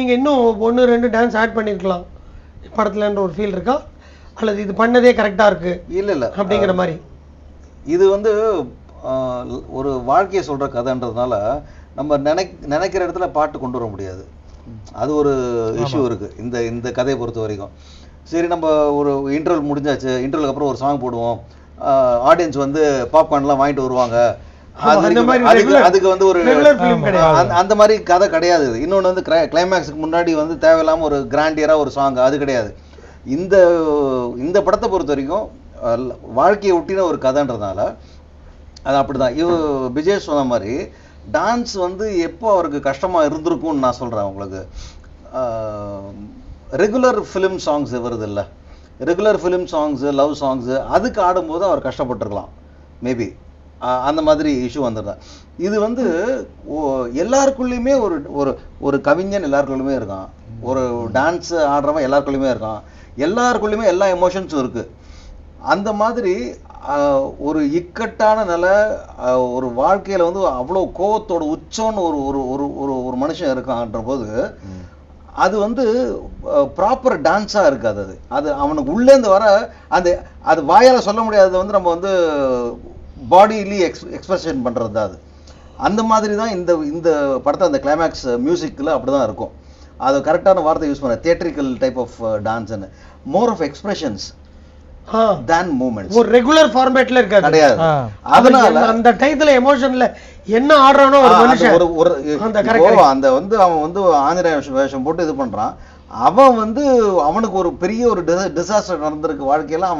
நீங்கள் இன்னும் 1-2 dance add பண்ணியிருக்கலாம் படத்துலன்ற ஒரு ஃபீல் இருக்கா, அல்லது இது பண்ணதே கரெக்டாக இருக்கு இல்லை அப்படிங்கிற மாதிரி? இது வந்து ஒரு வாழ்க்கையை சொல்கிற கதைன்றதுனால நம்ம நினைக்கிற இடத்துல பாட்டு கொண்டு வர முடியாது. அது ஒரு இஷ்யூ இருக்குது இந்த கதையை பொறுத்த வரைக்கும். சரி, நம்ம ஒரு இன்டர்வல் முடிஞ்சாச்சு, இன்டர்வலுக்கு அப்புறம் ஒரு சாங் போடுவோம், ஆடியன்ஸ் வந்து பாப்கார்ன்லாம் வாங்கிட்டு வருவாங்க, அதுக்கு வந்து ஒரு அந்த மாதிரி கதை கிடையாது. இன்னொன்று வந்து கிளைமேக்ஸுக்கு முன்னாடி வந்து தேவையில்லாமல் ஒரு கிராண்டியராக ஒரு சாங், அது கிடையாது. இந்த படத்தை பொறுத்த வரைக்கும் வாழ்க்கையை ஒட்டின ஒரு கதைன்றதுனால அது அப்படிதான். விஜய் சொன்ன மாதிரி டான்ஸ் வந்து எப்போ அவருக்கு கஷ்டமாக இருந்திருக்கும்னு நான் சொல்கிறேன் உங்களுக்கு. ரெகுலர் ஃபிலிம் சாங்ஸ் வருது இல்லை, regular film songs, love songs, அதுக்கு ஆடும்போது அவர் கஷ்டப்பட்டுருக்கலாம் மேபி. அந்த மாதிரி இஷ்யூ வந்துடுறேன். இது வந்து எல்லாருக்குள்ளேயுமே ஒரு கவிஞன் எல்லாருக்குள்ளேயுமே இருக்கான், ஒரு டான்ஸ் ஆடுறவன் எல்லாருக்குள்ளேயுமே இருக்கான், எல்லாருக்குள்ளேயுமே எல்லா எமோஷன்ஸும் இருக்குது. அந்த மாதிரி ஒரு இக்கட்டான நிலை, ஒரு வாழ்க்கையில் வந்து அவ்வளோ கோவத்தோட உச்சம்னு ஒரு மனுஷன் இருக்கான்ற போது அது வந்து ப்ராப்பர் டான்ஸாக இருக்காது. அது அவனுக்கு உள்ளேருந்து வர அது வாயால் சொல்ல முடியாதது வந்து நம்ம வந்து பாடியிலி எக்ஸ்பிரஷன் பண்ணுறது தான் அது. அந்த மாதிரி தான் இந்த படத்தை அந்த கிளைமேக்ஸ் மியூசிக்கில் அப்படி தான் இருக்கும். அது கரெக்டான வார்த்தை யூஸ் பண்ண, தியேட்ரிக்கல் டைப் ஆஃப் டான்ஸ்னு, more of expressions than movements. ஒரு ரெகுலர் ஃபார்மேட்ல இருக்காது கிடையாது. அதனால அந்த டைத்துல எமோஷன்ல என்ன ஆடுறானோ ஒரு மனுஷன் அந்த வந்து அவன் வந்து ஆஞ்சநேய வேஷம் போட்டு இது பண்றான். அவன் வந்து அவனுக்கு ஒரு பெரிய ஒரு டிசாஸ்டர் நடந்திருக்கு வாழ்க்கையில.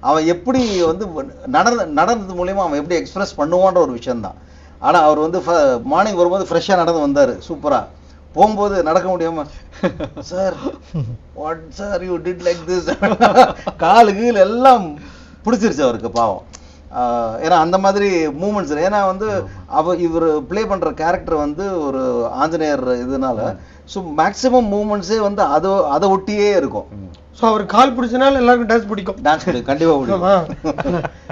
அவன் எப்படி வந்து நடந்தது மூலியமா அவன் எப்படி எக்ஸ்பிரஸ் பண்ணுவான்ற ஒரு விஷயம் தான். ஆனா அவர் வந்து மார்னிங் வரும்போது ஃப்ரெஷ்ஷா நடந்து வந்தாரு, சூப்பரா. போகும்போது நடக்க முடியாம, sir what sir you did like this, காலு கீழ் எல்லாம் பிடிச்சிருச்சு அவருக்கு பாவம். ஏன்னா அந்த மாதிரி மூமெண்ட்ஸ். ஏன்னா வந்து இவர் பிளே பண்ற கேரக்டர் வந்து ஒரு ஆஞ்சநேயர் இதனால ஸோ மேக்ஸிமம் மூமெண்ட்ஸே வந்து அதை ஒட்டியே இருக்கும். ஸோ அவர் கால் பிடிச்சனால எல்லாருக்கும் டான்ஸ் பிடிக்கும். டான்ஸ் கண்டிப்பா பிடிக்கும்.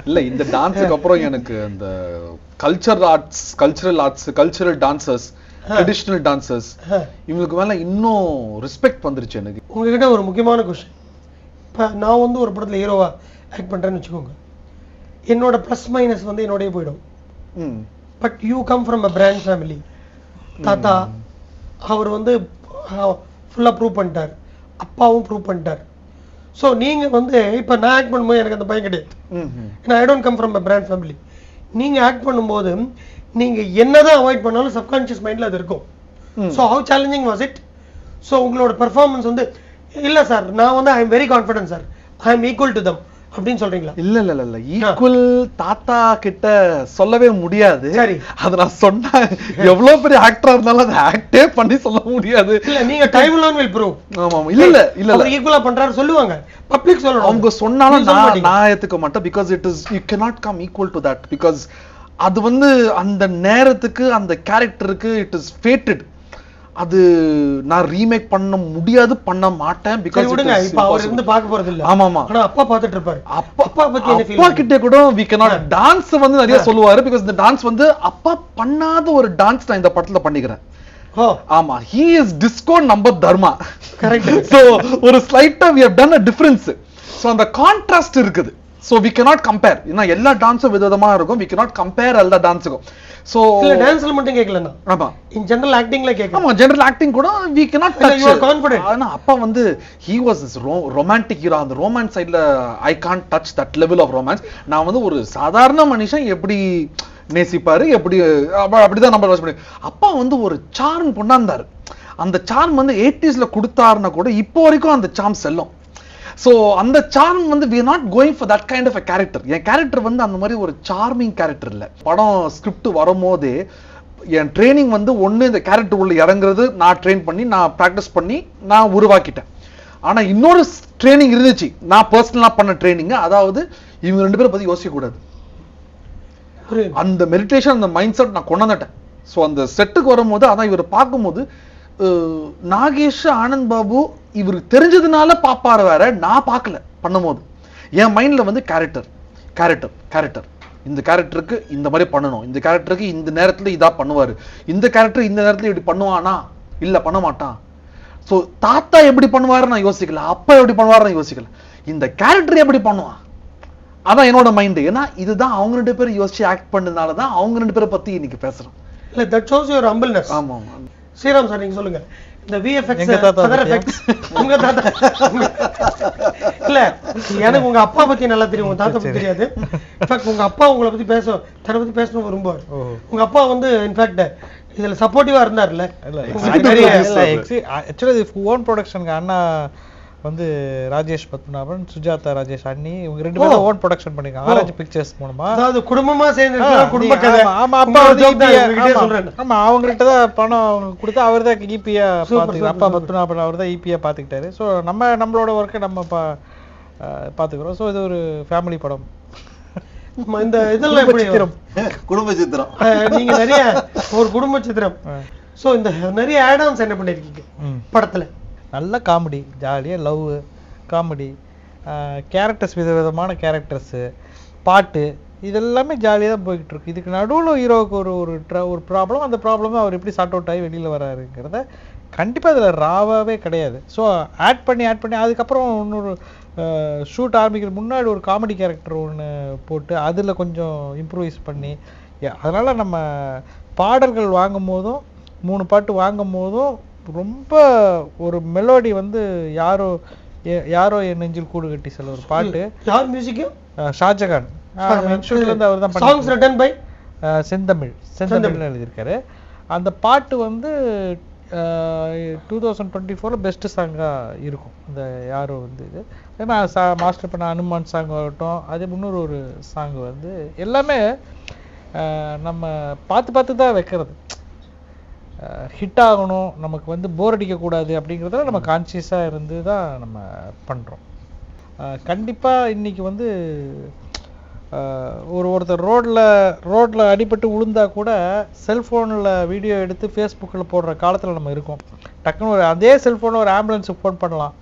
இல்லை, இந்த டான்ஸுக்கு அப்புறம் எனக்கு அந்த கல்ச்சுரல் டான்சர்ஸ், ட்ரெடிஷனல் டான்சர்ஸ், இவங்களுக்கு மேல இன்னும் ரெஸ்பெக்ட் வந்துருச்சு எனக்கு. உங்ககிட்ட ஒரு முக்கியமான கொஸ்டின். இப்போ நான் வந்து ஒரு படத்தில் ஹீரோவா ஆக்ட் பண்ணுறேன்னு வச்சுக்கோங்க, என்னோட ப்ளஸ் மைனஸ் வந்து என்னோடய போயிடும். But you come from a brand family. தாத்தா அவர் வந்து ஃபுல்லாக ப்ரூவ் பண்ணிட்டார், அப்பாவும் ப்ரூவ் பண்ணிட்டார். ஸோ நீங்கள் வந்து இப்போ நான் ஆக்ட் பண்ணும்போது எனக்கு அந்த பையன் கிடையாது. ஏன்னா I don't come from a brand family. நீங்கள் ஆக்ட் பண்ணும்போது நீங்கள் என்னதான் அவாய்ட் பண்ணாலும் சப்கான்ஷியஸ் மைண்டில் அது இருக்கும். So how challenging was it? So உங்களோட பெர்ஃபார்மன்ஸ் வந்து இல்லை சார் நான் வந்து I am very confident sir, I am equal to them அப்படின்னு சொல்றீங்களா? இல்ல ஈக்குவல் தாத்தா கிட்ட சொல்லவே முடியாது. சரி, அத நான் சொன்னா எவ்வளவு பெரிய ஆக்டரா இருந்தாலும் அதை ஆக்டே பண்ணி சொல்ல முடியாது. இல்ல நீங்க டைம் alone will prove. ஆமா இல்ல அவர் ஈக்குவலா பண்றாரு சொல்லுவாங்க, பப்ளிக் சொல்லணும். அவங்க சொன்னாலும் நான் ஏத்துக்க மாட்டேன். Because it is you cannot come equal to that. Because அது வந்து அந்த நேரத்துக்கு அந்த கேரக்டருக்கு இட் இஸ் ஃபேட்டட். அது நான் ரீமேக் பண்ண முடியாது, பண்ண மாட்டேன். பிகாஸ் விடுங்க, இப்ப அவர் இருந்து பார்க்க போறது இல்ல. ஆமா ஆமா, ஆனா அப்பா பார்த்துட்டு இருப்பாரு. அப்பா பத்தி என்ன ஃபீல்? அப்பா கிட்ட கூட we cannot டான்ஸ் வந்து நிறைய சொல்லுவாரு. பிகாஸ் இந்த டான்ஸ் வந்து அப்பா பண்ணாத ஒரு டான்ஸ் நான் இந்த படத்துல பண்ணிக்கிறேன். ஆமா, he is disco number dharma. Correct. So ஒரு ஸ்லைட்டா we have done a difference. So அந்த கான்ட்ராஸ்ட் இருக்குது. So we cannot compare. ஏன்னா எல்லா டான்ஸும் விதவிதமா இருக்கும். We cannot compare எல்லா டான்ஸுக்கும். So இல்ல டான்ஸ்ல மட்டும் கேக்கலனா. ஆமா, in general actingல கேக்க. ஆமா, general acting கூட we cannot touch. You are confident. ஆனா அப்பா வந்து he was this romantic hero. அந்த ரொமான்ஸ் சைடுல I can't touch that level of romance. நான் வந்து ஒரு சாதாரண மனுஷன் எப்படி நேசிப்பாரு, எப்படி அப்படிதான் நம்ம வாட்ச் பண்ணி. அப்பா வந்து ஒரு சார்ம் கொண்டாந்தாரு. அந்த சார்ம் வந்து 80sல கொடுத்தாருன்னா கூட இப்போ வரைக்கும் அந்த சார்ம் செல்லும். So அந்த சார்ம் வந்து we are not going for that kind of a character. N character வந்து அந்த மாதிரி ஒரு சார்மிங் கேரக்டர் இல்லை. படம் ஸ்கிரிப்ட் வரும்போது என் ட்ரைனிங் வந்து ஒன்று இந்த கேரக்டர் உள்ள இறங்குறது, நான் ட்ரெயின் பண்ணி நான் ப்ராக்டிஸ் பண்ணி நான் உருவாக்கிட்டேன். ஆனால் இன்னொரு ட்ரைனிங் இருந்துச்சு, நான் பர்சனலாக பண்ண ட்ரைனிங். அதாவது இவங்க 2 பேரை பற்றி யோசிக்கக்கூடாது. அந்த மெடிடேஷன், அந்த மைண்ட் செட் நான் கொண்டு வந்துட்டேன். ஸோ அந்த செட்டுக்கு வரும்போது அதான் இவர் பார்க்கும்போது நாகேஷ், ஆனந்த் பாபு இவருக்கு தெரிஞ்சதுனால பாப்பாரு வேற, நான் பார்க்கல பண்ணும்போது. என் மைண்ட்ல வந்து கேரக்டர் இந்த கேரக்டருக்கு இந்த மாதிரி பண்ணணும், இந்த கேரக்டருக்கு இந்த நேரத்துல இதா பண்ணுவாரு, இந்த கேரக்டர் இந்த நேரத்துல இப்படி பண்ணுவானா, இல்ல பண்ண மாட்டான். ஸோ தாத்தா எப்படி பண்ணுவாரு நான் யோசிக்கல, அப்பா எப்படி பண்ணுவாரு நான் யோசிக்கல, இந்த கேரக்டர் எப்படி பண்ணுவான் அதான் என்னோட மைண்ட். ஏன்னா இதுதான் அவங்க 2 பேரும் யோசிச்சு ஆக்ட் பண்ணதுனால தான் அவங்க 2 பேரை பத்தி இன்னைக்கு பேசுறோம். இல்ல தட் ஷோஸ் யுவர் ஹம்பிள்னஸ். ஆமா ஆமா. ஸ்ரீராம் சார் நீங்க சொல்லுங்க, இந்த விஎஃப்எக்ஸ் எங்க தாத்தா அதர் எஃபெக்ட்ஸ் உங்க தாத்தா இல்ல எனக்கு உங்க அப்பா பத்தி நல்லா தெரியும், உங்க தாத்தா பத்தி தெரியாது. இன்ஃபேக்ட் உங்க அப்பா உங்களை பத்தி தன்னை பத்தி பேசணும் விரும்புவார். உங்க அப்பா வந்து இன்ஃபேக்ட் இதுல சப்போர்ட்டிவா இருந்தாருல்ல. ஆக்சுவலி ஓன் ப்ரொடக்ஷனுக்கு அண்ணா வந்து ராஜேஷ் பத்மநாபன், சுஜாதா ராஜேஷ் அண்ணி இவங்க 2 பேரும் ஓன் ப்ரொடக்ஷன் பண்ணிருக்காங்க ஆராய்ச்சி பிக்சர்ஸ் மூலமா. அதாவது குடும்பமா சேர்ந்து குடும்ப கதை. ஆமா அப்பா ஆமா அவங்ககிட்ட தான் பணம் கொடுத்து அவர் தான் ஈபியா பாத்துக்கிட்டாரு. அப்பா பத்மநாபன் அவர் தான் ஈபியா பாத்துக்கிட்டாரு. ஸோ நம்மளோட ஒர்க்கை நம்ம பாத்துக்கிறோம். ஸோ இது ஒரு ஃபேமிலி படம். இந்த இதெல்லாம் எப்படி குடும்ப சித்திரம், நீங்க நிறைய ஒரு குடும்ப சித்திரம். ஸோ இந்த நிறைய ஆட்-ஆன்ஸ் என்ன பண்ணிருக்கீங்க படத்துல? நல்ல காமெடி, ஜாலியாக லவ் காமெடி, கேரக்டர்ஸ் விதவிதமான கேரக்டர்ஸு, பாட்டு, இதெல்லாமே ஜாலியாக தான் போய்கிட்டு இருக்கு. இதுக்கு நடுவில் ஹீரோவுக்கு ஒரு ப்ராப்ளம், அந்த ப்ராப்ளம் அவர் எப்படி சார்ட் அவுட் ஆகி வெளியில் வராருங்கிறத கண்டிப்பாக அதில் ராவாகவே கிடையாது. ஸோ ஆட் பண்ணி அதுக்கப்புறம் இன்னொரு ஷூட் ஆரம்பிக்கிற முன்னாடி ஒரு காமெடி கேரக்டர் ஒன்று போட்டு அதில் கொஞ்சம் இம்ப்ரூவைஸ் பண்ணி, அதனால் நம்ம பாடல்கள் வாங்கும் போதும் 3 பாட்டு வாங்கும் போதும் ரொம்ப ஒரு மெலோடி வந்து யாரோ என் நெஞ்சில் கூடு கட்டி செல்ல ஒரு பாட்டு. யார் மியூசிக்? ஷாஜகான். அவர் தான் சாங்ஸ் ரிட்டன் பை செந்தமிழ் எழுதியிருக்காரு. அந்த பாட்டு வந்து 2024 பெஸ்ட் சாங்கா இருக்கும். அந்த யாரோ வந்து இது மாஸ்டர் பண்ண அனுமான் சாங் ஆகட்டும், அது முன்னூறு ஒரு சாங் வந்து எல்லாமே நம்ம பார்த்து தான் வைக்கிறது. ஹிட் ஆகணும், நமக்கு வந்து போர் அடிக்கக்கூடாது அப்படிங்கிறதுல நம்ம கான்சியஸாக இருந்து தான் நம்ம பண்ணுறோம். கண்டிப்பாக இன்றைக்கி வந்து ஒருத்தர் ரோட்டில் அடிபட்டு விழுந்தா கூட செல்ஃபோனில் வீடியோ எடுத்து ஃபேஸ்புக்கில் போடுற காலத்தில் நம்ம இருக்கோம். டக்குன்னு அதே செல்ஃபோனில் ஒரு ஆம்புலன்ஸுக்கு ஃபோன் பண்ணலாம்,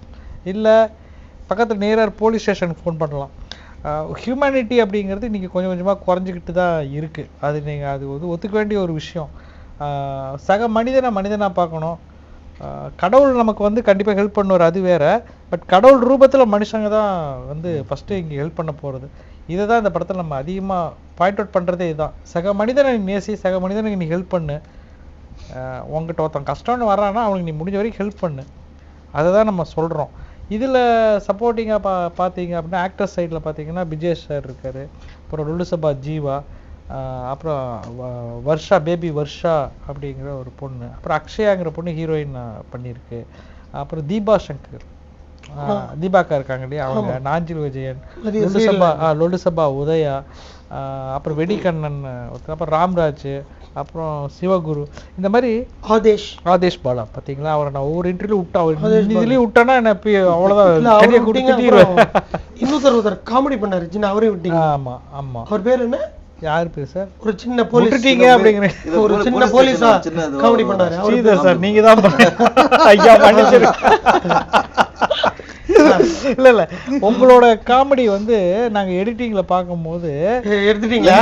இல்லை பக்கத்தில் நேராக போலீஸ் ஸ்டேஷனுக்கு ஃபோன் பண்ணலாம். ஹியூமனிட்டி அப்படிங்கிறது இன்றைக்கி கொஞ்சம் கொஞ்சமாக குறைஞ்சிக்கிட்டு தான் இருக்குது. அது வந்து ஒத்துக்க வேண்டிய ஒரு விஷயம். சக மனிதனாக பார்க்கணும். கடவுள் நமக்கு வந்து கண்டிப்பாக ஹெல்ப் பண்ணுவார், அது வேற. பட் கடவுள் ரூபத்தில் மனுஷங்க தான் வந்து ஃபஸ்ட்டு இங்கே ஹெல்ப் பண்ண போகிறது. இதை தான் இந்த படத்தில் நம்ம அதிகமாக பாயிண்ட் அவுட் பண்ணுறதே இதுதான். சக மனிதனை நேசி, சக மனிதனுக்கு நீ ஹெல்ப் பண்ணு. உங்ககிட்ட ஒருத்தன் கஷ்டம்னு வரான்னா அவனுக்கு நீ முடிஞ்ச வரைக்கும் ஹெல்ப் பண்ணு. அதை தான் நம்ம சொல்கிறோம். இதில் சப்போர்ட்டிங்காக பார்த்தீங்க அப்படின்னா ஆக்டர் சைடில் பார்த்தீங்கன்னா விஜய் சார் இருக்கார், அப்புறம் லுலுசபா ஜீவா, அப்புறம் பேபி வர்ஷா அப்படிங்கிற ஒரு பொண்ணு, அப்புறம் அக்ஷயாங்கிற பொண்ணு ஹீரோயின் பண்ணியிருக்கு, அப்புறம் தீபா சங்கர், தீபாக்கா இருக்காங்க இல்லையா அவங்க, நாஞ்சில் விஜயன், லொலுசபா உதயா, அப்புறம் வெடிக்கண்ணன் ஒருத்தர், அப்புறம் ராம்ராஜ், அப்புறம் சிவகுரு, இந்த மாதிரி ஆதேஷ் பாலா பார்த்தீங்களா. அவரை நான் ஒவ்வொரு இன்டர்வியூ விட்டா இதுலேயும் விட்டானா என்ன அவ்வளோதான். இன்னொருத்தர் காமெடி பண்ணாரு சின்ன, அவரையும் விட்டீங்க. ஆமா அவர் பேர் என்ன? யார் பேர் சார்? ஒரு சின்ன போலீஸ் அப்படிங்கிற ஒரு சின்ன போலீஸா காமெடி பண்ணாரு. ஸ்ரீதர் சார் நீங்க தான் ஐயா மன்னிச்சிரு. இல்ல உங்களோட காமெடி வந்து நாங்க எடிட்டிங்ல பார்க்கும்போது எடுத்துட்டீங்களா?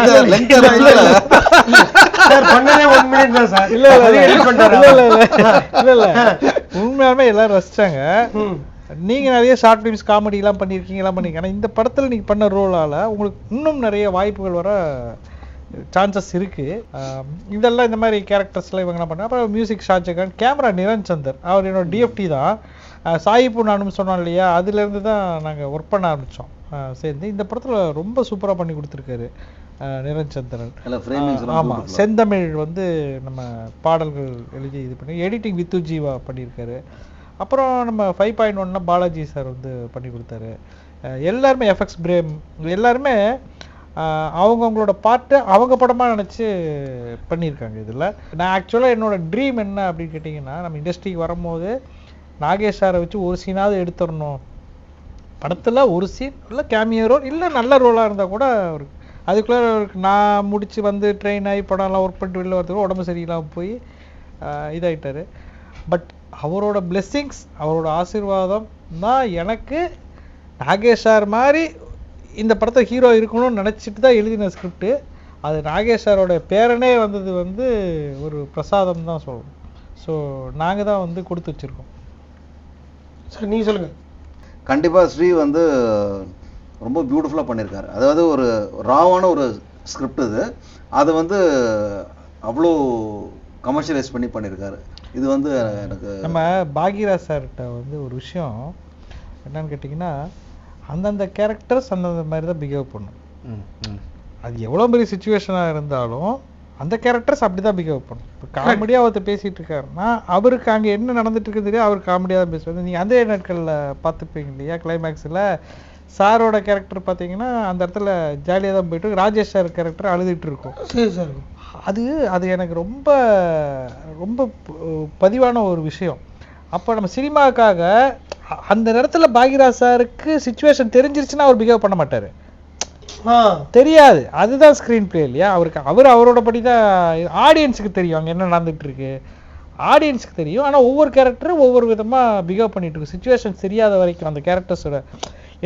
உண்மையாலுமே எல்லாரும் ரசிச்சாங்க. நீங்க நிறைய ஷார்ட் ஃபிலிம்ஸ் காமெடி எல்லாம் பண்ணிருக்கீங்க. ஆனா இந்த படத்துல நீங்க பண்ண ரோலால உங்களுக்கு இன்னும் நிறைய வாய்ப்புகள் வர சான்சஸ் இருக்கு. இதெல்லாம் இந்த மாதிரி கேரக்டர்ஸ் எல்லாம் இவங்க என்ன பண்ண. அப்புறம் மியூசிக் ஷாஜகான், கேமரா நிரஞ்சந்தர், அவர் என்னோட டிஎஃப்டி தான். சாயிப்பு நானும் சொன்னோம் இல்லையா, அதுல இருந்து தான் நாங்க ஒர்க் பண்ண ஆரம்பிச்சோம் சேர்ந்து. இந்த படத்துல ரொம்ப சூப்பரா பண்ணி கொடுத்துருக்காரு நிரஞ்சந்திரன். ஆமா, செந்தமிழ் வந்து நம்ம பாடல்கள் எழுதி இது பண்ணி எடிட்டிங் வித்து ஜீவா பண்ணியிருக்காரு. அப்புறம் நம்ம 5.1 பாலாஜி சார் வந்து பண்ணி கொடுத்தாரு. எல்லாருமே எஃப்எக்ஸ் பிரேம் எல்லாருமே அவங்கவுங்களோட பாட்டை அவங்க படமாக நினச்சி பண்ணியிருக்காங்க. இதில் நான் ஆக்சுவலாக என்னோட ட்ரீம் என்ன அப்படின்னு கேட்டிங்கன்னா, நம்ம இண்டஸ்ட்ரிக்கு வரும்போது நாகேஷ் சாரை வச்சு ஒரு சீனாவது எடுத்துடணும். படத்தில் ஒரு சீன் இல்லை கேமியோ ரோல் இல்லை நல்ல ரோலாக இருந்தால் கூட அவருக்கு அதுக்குள்ளே நான் முடித்து வந்து ட்ரெயின் ஆகி படம்லாம் ஒர்க் பண்ணிட்டு வெளில வரதுக்கு உடம்பு சரியில்லாமல் போய் இதாகிட்டார். பட் அவரோட பிளெஸ்ஸிங்ஸ், அவரோட ஆசீர்வாதம் தான் எனக்கு நாகேஷ் சார் மாதிரி இந்த படத்தை ஹீரோ இருக்கணும்னு நினச்சிட்டு தான் எழுதின ஸ்கிரிப்டு. அது நாகேஷ் சாரோட பேரனே வந்தது வந்து ஒரு பிரசாதம் தான் சொல்லணும். ஸோ நாங்கள் தான் வந்து கொடுத்து வச்சுருக்கோம். சார் நீங்க சொல்லுங்க. கண்டிப்பா ஸ்ரீ வந்து ரொம்ப பியூட்டிஃபுல்லா பண்ணியிருக்காரு. அதாவது ஒரு ராவான ஒரு ஸ்கிரிப்ட் இது, அதை வந்து அவ்வளோ கமர்ஷியலைஸ் பண்ணியிருக்காரு. இது வந்து எனக்கு நம்ம பாக்யராஜ் சார்கிட்ட வந்து ஒரு விஷயம் என்னன்னு கேட்டிங்கன்னா, அந்தந்த கேரக்டர்ஸ் அந்தந்த மாதிரி தான் பிஹேவ் பண்ணும். அது எவ்வளோ பெரிய சுச்சுவேஷனாக இருந்தாலும் அந்த கேரக்டர்ஸ் அப்படி தான் பிஹேவ் பண்ணும். இப்போ காமெடியாக ஒருத்தர் பேசிகிட்டு இருக்காருன்னா அவருக்கு அங்கே என்ன நடந்துட்டு இருக்குது தெரியும், அவர் காமெடியாக தான் பேசுவார். நீங்கள் அந்த நாட்களில் பார்த்துப்பீங்க இல்லையா, கிளைமேக்ஸில் சாரோட கேரக்டர் பார்த்தீங்கன்னா அந்த இடத்துல ஜாலியாக தான் போயிட்டு, ராஜேஷ் சார் கேரக்டர் அழுதுகிட்டு இருக்கும். சரி சார். அது எனக்கு ரொம்ப ரொம்ப பதிவான ஒரு விஷயம். அப்போ நம்ம சினிமாவுக்காக அந்த நேரத்தில் பாக்யராஜ் சாருக்கு சுச்சுவேஷன் தெரிஞ்சிருச்சுன்னா அவர் பிஹேவ் பண்ண மாட்டார், தெரியாது. அதுதான் ஸ்க்ரீன் பிளே இல்லையா. அவரோட படி தான் ஆடியன்ஸுக்கு தெரியும் அங்கே என்ன நடந்துகிட்டு இருக்கு, ஆடியன்ஸுக்கு தெரியும். ஆனால் ஒவ்வொரு கேரக்டரும் ஒவ்வொரு விதமாக பிஹேவ் பண்ணிட்டு இருக்கு. சுச்சுவேஷன் தெரியாத வரைக்கும் அந்த கேரக்டர்ஸோட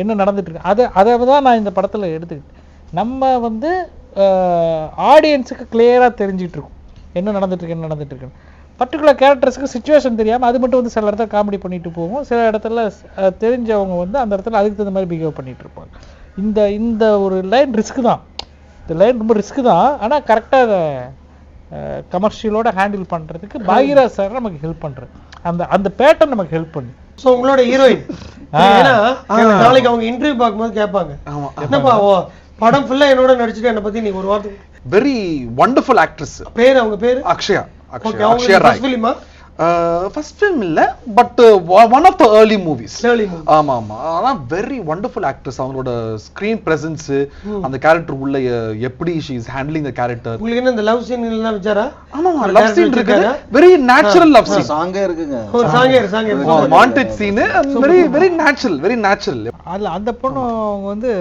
என்ன நடந்துட்டு இருக்கு அதை தான் நான் இந்த படத்தில் எடுத்துக்கிட்டேன். நம்ம வந்து ஆடியன்ஸுக்கு கிளியராக தெரிஞ்சிட்டு இருக்கும் என்ன நடந்துட்டு இருக்குன்னு. பர்டிகுலர் கேரக்டர்ஸுக்கு சுச்சுவேஷன் தெரியாமல் அது மட்டும் வந்து சில இடத்துல காமெடி பண்ணிட்டு போகும், சில இடத்துல தெரிஞ்சவங்க வந்து அந்த இடத்துல அதுக்கு தகுந்த மாதிரி பிஹேவ் பண்ணிட்டு இருப்பாங்க. இந்த ஒரு லைன் ரிஸ்க் தான், இந்த லைன் ரொம்ப ரிஸ்க் தான். ஆனால் கரெக்டாக அதை கமர்ஷியலோட ஹேண்டில் பண்ணுறதுக்கு பாக்யராஜ் சார் நமக்கு ஹெல்ப் பண்ணுறது, அந்த பேட்டர்ன் நமக்கு ஹெல்ப் பண்ணு. ஸோ உங்களோட ஹீரோயின் நாளைக்கு அவங்க இன்டர்வியூ பார்க்கும்போது கேட்பாங்க, என்னப்பா படம் ஃபுல்லா என்னோட நடிச்சுட்டு என்னை பத்தி நீ ஒரு வார்த்தை. Very wonderful actress. பேர் அவங்க பேரு அக்ஷயா. அக்ஷயா ராய். ஃபர்ஸ்ட் ஃபிலிம் இல்ல, but one of the early movies. ஆமா ஆமா. ஆனா வெரி வண்டர்ஃபுல் ஆக்ட்ரஸ். அவங்களோட ஸ்கிரீன் பிரசன்ஸ், அந்த கேரக்டர் உள்ள எப்படி she is handling the character. உங்களுக்கு என்ன இந்த லவ் சீன் எல்லாம் வச்சாரா? ஆமா, லவ் சீன் இருக்கு, வெரி நேச்சுரல் லவ் சீன். சாங்கே இருக்குங்க, ஒரு சாங்கே மாண்டேஜ் சீன், வெரி நேச்சுரல். அதுல அந்த பொண்ணு அவங்க வந்து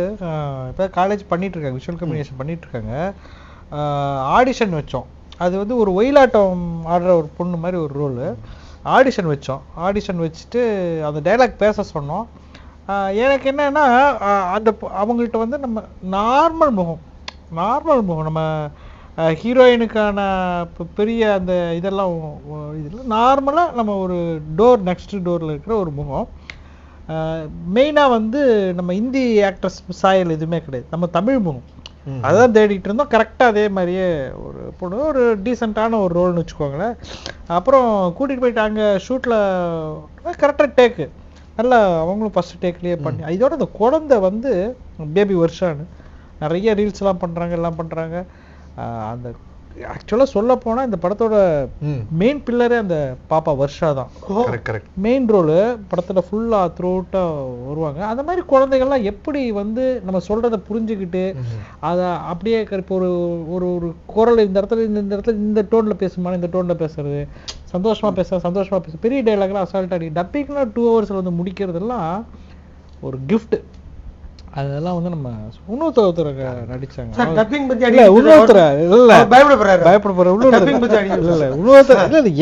இப்ப காலேஜ் பண்ணிட்டு இருக்காங்க, விஷுவல் கம்யூனிகேஷன் பண்ணிட்டு இருக்காங்க. ஆடிஷன் வச்சோம். அது வந்து ஒரு ஒயிலாட்டம் ஆடுற ஒரு பொண்ணு மாதிரி ஒரு ரோலு. ஆடிஷன் வச்சோம். ஆடிஷன் வச்சுட்டு அந்த டைலாக் பேச சொன்னோம். எனக்கு என்னன்னா அவங்கள்ட்ட வந்து நம்ம நார்மல் முகம் நம்ம ஹீரோயினுக்கான பெரிய அந்த இதெல்லாம் இதில் நார்மலாக நம்ம ஒரு நெக்ஸ்ட் டோரில் இருக்கிற ஒரு முகம். மெயினாக வந்து நம்ம இந்தி ஆக்ட்ரஸ் சாயல் எதுவுமே கிடையாது, நம்ம தமிழ் முகம் அதான் தேடிட்டு இருந்தோம். கரெக்டாக அதே மாதிரியே ஒரு பொண்ணு, ஒரு டீசெண்டான ஒரு ரோல்னு வச்சுக்கோங்களேன். அப்புறம் கூட்டிகிட்டு போயிட்டு அங்கே ஷூட்டில் கரெக்டாக டேக்கு நல்லா அவங்களும் ஃபஸ்ட்டு டேக்லேயே பண்ணி, இதோட அந்த குழந்தை வந்து பேபி வருஷான்னு நிறைய ரீல்ஸ்லாம் பண்ணுறாங்க, எல்லாம் பண்ணுறாங்க. அந்த ஆக்சுவலாக சொல்ல போனால் இந்த படத்தோட மெயின் பில்லரே அந்த பாப்பா வர்ஷா தான். மெயின் ரோலு படத்தில் ஃபுல்லாக த்ரூ அவுட்டாக வருவாங்க. அந்த மாதிரி குழந்தைகள்லாம் எப்படி வந்து நம்ம சொல்கிறத புரிஞ்சுக்கிட்டு அதை அப்படியே இப்போ ஒரு ஒரு குரல் இந்த இடத்துல இந்த டோனில் பேசுமா, இந்த டோனில் பேசுறது, சந்தோஷமாக பேச பெரிய டைலாக்லாம் அசால்ட் அடி டப்பிங்லாம் 2 hours வந்து முடிக்கிறதெல்லாம் ஒரு கிஃப்ட். அதெல்லாம் வந்து நம்ம இன்னொருத்தர் நடிச்சாங்க.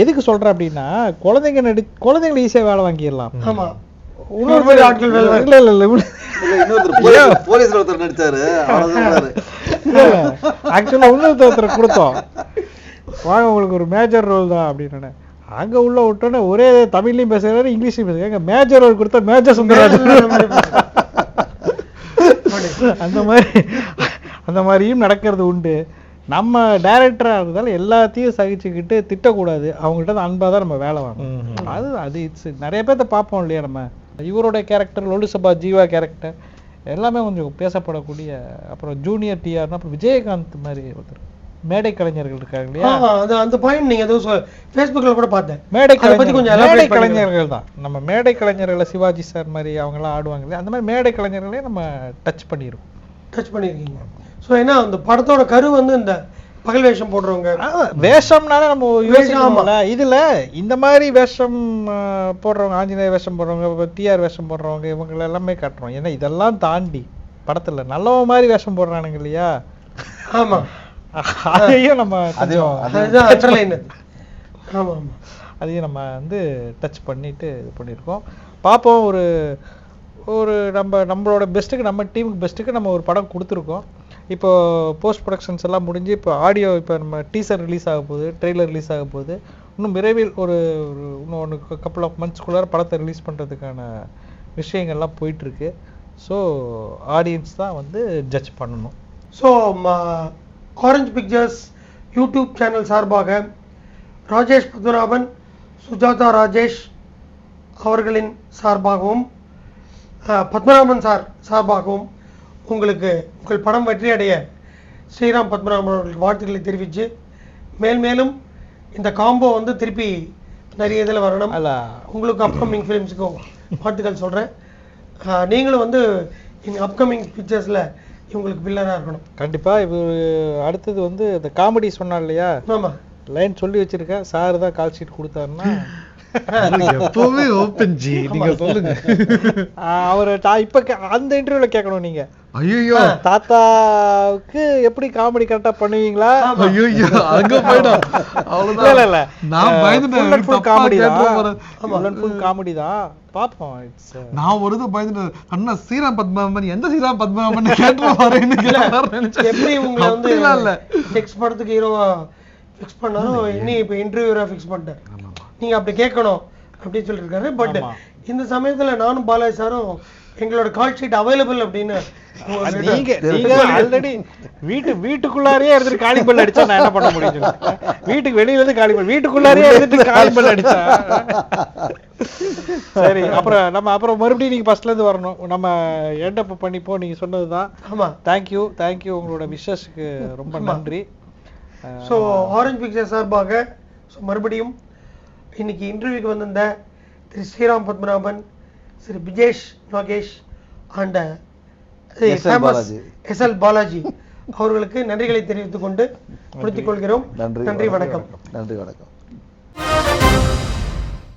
எதுக்கு சொல்றேன் அப்படின்னா, குழந்தைங்களை ஈஸியா வேலை வாங்கிடலாம். ஆக்சுவலா இன்னொருத்தர் கொடுத்தோம், வாங்க உங்களுக்கு ஒரு மேஜர் ரோல் தான் அப்படின்னு. அங்க உள்ள விட்டோன்னே ஒரே தமிழ்லயும் பேசுறாரு, இங்கிலீஷ்லயும் பேசுறாங்க. மேஜர் ரோல் கொடுத்தா மேஜர் சுந்தரராஜன் அந்த மாதிரியும் நடக்கிறது உண்டு. நம்ம டைரக்டராக இருந்தாலும் எல்லாத்தையும் சகிச்சுக்கிட்டு திட்டக்கூடாது, அவங்கள்ட்ட அன்பாக தான் நம்ம வேலை வாங்கணும். அது இட்ஸ் நிறைய பேர்த்த பார்ப்போம் இல்லையா. நம்ம இவருடைய கேரக்டர், லொலுசபா ஜீவா கேரக்டர் எல்லாமே கொஞ்சம் பேசப்படக்கூடிய. அப்புறம் ஜூனியர் டிஆர்னா அப்புறம் விஜயகாந்த் மாதிரி ஒருத்தர் மேடை கலைஞர்கள் இருக்காங்க இல்லையா. அந்த பாயிண்ட் நீங்க ஏதோ Facebookல கூட பார்த்தேன். மேடை கலைஞர்கள் தான் நம்ம மேடை கலைஞர்களை சிவாஜி சார் மாதிரி அவங்க எல்லாம் ஆடுவாங்க இல்லையா, அந்த மாதிரி மேடை கலைஞர்களே நம்ம டச் பண்ணியிருக்கீங்க. ஸோ ஏன்னா அந்த படத்தோட கரு வந்து இந்த பகல் வேஷம் போடுறவங்க, வேஷம்னால நம்ம யோசிக்கலாம்ல. இதுல இந்த மாதிரி வேஷம் போடுறவங்க, ஆஞ்சநேய வேஷம் போடுறவங்க, டிஆர் வேஷம் போடுறவங்க, இவங்க எல்லாமே காட்டுறோம். ஏன்னா இதெல்லாம் தாண்டி படத்துல நல்லவ மாதிரி வேஷம் போடுறானுங்க இல்லையா. ஆமா, அதையும் நம்ம அதையும் நம்ம வந்து டச் பண்ணிட்டு இது பண்ணியிருக்கோம். பார்ப்போம். ஒரு நம்மளோட பெஸ்ட்டுக்கு, நம்ம டீமுக்கு பெஸ்ட்டுக்கு நம்ம ஒரு படம் கொடுத்துருக்கோம். இப்போ போஸ்ட் ப்ரொடக்ஷன்ஸ் எல்லாம் முடிஞ்சு இப்போ ஆடியோ, இப்போ நம்ம டீசர் ரிலீஸ் ஆக போகுது, ட்ரெய்லர் ரிலீஸ் ஆக போகுது. இன்னும் விரைவில் ஒரு இன்னொன்று கப்புள் ஆஃப் மந்த்ஸ்குள்ளார படத்தை ரிலீஸ் பண்ணுறதுக்கான விஷயங்கள்லாம் போயிட்டுருக்கு. ஸோ ஆடியன்ஸ் தான் வந்து ஜட்ஜ் பண்ணணும். So orange pictures YouTube channel சார்பாக ராஜேஷ் பத்மநாபன், சுஜாதா ராஜேஷ் அவர்களின் சார்பாகவும் பத்மநாபன் சார் சார்பாகவும் உங்களுக்கு உங்கள் படம் வெற்றி அடைய ஸ்ரீராம் பத்மநாபன் அவர்களுக்கு வாழ்த்துக்களை தெரிவித்து மேலும் இந்த காம்போ வந்து திருப்பி நிறைய இதில் வரணும். உங்களுக்கு அப்கமிங் ஃபிலிம்ஸுக்கும் வாழ்த்துக்கள் சொல்கிறேன். நீங்களும் வந்து இந்த அப்கமிங் பிக்சர்ஸில் இவங்களுக்கு வில்லனாக இருக்கணும். கண்டிப்பாக. இவர் அடுத்தது வந்து இந்த காமெடி சொன்னா இல்லையா, ஆமாம், லைன் சொல்லி வச்சிருக்கேன். சார் தான் கால் ஷீட் கொடுத்தாருன்னா எப்பவுமே ஓபன் ஜி, நீங்க சொல்லுங்க. அவரு இப்ப அந்த இன்டர்வியூல கேட்கணும் நீங்க. ஐயோ, தாத்தாவுக்கு எப்படி காமெடி கரெக்டா பண்ணுவீங்களா? ஐயோ அங்க போய்டும். அவ்வளவுதான். இல்ல நான் பயந்துட்டேன். ஃபுல் காமெடி தான், ஃபுல் காமெடி தான். பாப்போம். நான் ஒரு இது பயந்துட்டேன். அண்ணா ஸ்ரீராம் பத்மநாபன் எந்த ஸ்ரீராம் பத்மநாபன் கேட்டு எப்படி உங்களை வந்து நெக்ஸ்ட் படத்துக்கு ஹீரோவா ஃபிக்ஸ் பண்ணாலும் இன்னும் இப்போ இன்டர்வியூரா ஃபிக்ஸ் பண்ணிட்டேன். நீங்க அப்படி கேட்கணும் அப்படின்னு சொல்லியிருக்காரு. பட் இந்த சமயத்துல நானும் பாலாஜி சாரும் எங்களோட கால் ஷீட் அவைலபிள் அப்படின்னு நீங்க ஆல்ரெடி வீட்டுக்குள்ளாரே எடுத்துட்டு காலிபல் அடிச்சா நான் என்ன பண்ண முடியும்? வீட்டுக்கு வெளியில இருந்து காலிபல், வீட்டுக்குள்ளாரே எடுத்துட்டு காலிபல் அடிச்சா சரி. அப்புறம் மறுபடியும் நீங்க ஃபர்ஸ்ட்ல இருந்து வரணும். நம்ம எண்ட் அப் பண்ணிப்போம். நீங்க சொன்னதுதான். ஆமா, தேங்க்யூ உங்களோட விஷஸ்க்கு ரொம்ப நன்றி. ஸோ ஆரஞ்ச் பிக்சர் சார்பாக மறுபடியும் இன்னைக்கு இன்டர்வியூக்கு வந்திருந்த திரு ஸ்ரீராம் பத்மநாபன், திரு பிஜேஷ் நாகேஷ் அண்ட் எஸ்எல் பாலாஜி அவர்களுக்கு நன்றிகளை தெரிவித்துக் கொண்டு முடித்துக் கொள்கிறோம். நன்றி, வணக்கம். நன்றி, வணக்கம்.